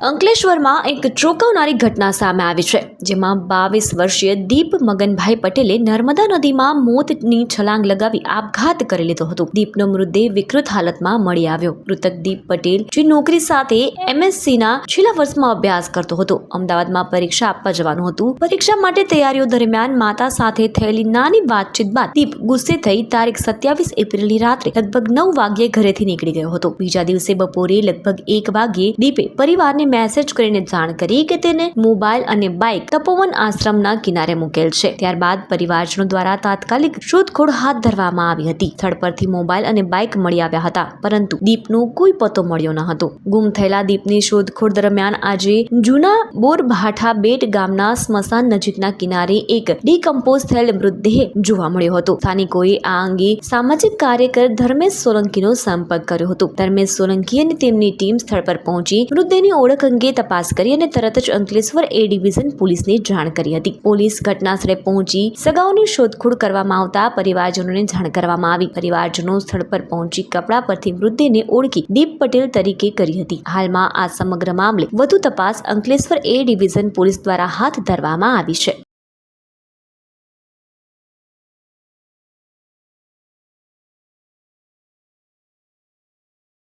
અંકલેશ્વરમાં એક ચોંકાવનારી ઘટના સામે આવી છે, જેમાં 22 વર્ષીય દીપ મગનભાઈ પટેલે નર્મદા નદીમાં મોતની છલાંગ લગાવી આપઘાત કરી લીધો હતો. દીપનો મૃતદેહ વિકૃત હાલતમાં મળી આવ્યો. મૃતક દીપ પટેલ, જે નોકરી સાથે MScના છેલ્લા વર્ષમાં અભ્યાસ કરતો હતો, અમદાવાદમાં પરીક્ષા આપવા જવાનું હતું. પરીક્ષા માટે તૈયારીઓ દરમિયાન માતા સાથે થયેલી નાની વાતચીત બાદ દીપ ગુસ્સે થઈ તારીખ 27 એપ્રિલની રાત્રે લગભગ 9 વાગ્યે ઘરેથી નીકળી ગયો હતો. બીજા દિવસે બપોરે લગભગ 1 વાગ્યે દીપે પરિવારને મેસેજ કરીને જાણ કરી કે તેને મોબાઈલ અને બાઇક તપોવન આશ્રમના કિનારે મૂકેલ છે. ત્યારબાદ પરિવારજનો દ્વારા તાત્કાલિક શોધખોળ હાથ ધરવામાં આવી હતી. સ્થળ પરથી મોબાઈલ અને બાઇક મળી આવ્યા હતા, પરંતુ દીપનો કોઈ પતો મળ્યો ન હતો. ગુમ થયેલા દીપની શોધખોળ દરમિયાન આજે જૂના બોરભાઠા બેટ ગામના સ્મશાન નજીકના કિનારે એક ડીકમ્પોઝ થયેલ મૃતદેહ જોવા મળ્યો હતો. સ્થાનિકોએ આ અંગે સામાજિક કાર્યકર ધર્મેશ સોલંકીનો સંપર્ક કર્યો હતો. ધર્મેશ સોલંકી અને તેમની ટીમ સ્થળ પર પહોંચી મૃતદેહની ઓળખ અંગે તપાસ કરી અને તરત જ અંકલેશ્વર A ડિવિઝન પોલીસને જાણ કરી હતી. પોલીસ ઘટનાસ્થળે પહોંચી સગાઓની શોધખોળ કરવામાં આવતા પરિવારજનોને જાણ કરવામાં આવી. પરિવારજનો સ્થળ પર પહોંચી કપડા પરથી મૃતદેહને ઓળખી દીપ પટેલ તરીકે કરી હતી. હાલમાં આ સમગ્ર મામલે વધુ તપાસ અંકલેશ્વર A ડિવિઝન પોલીસ દ્વારા હાથ ધરવામાં આવી છે.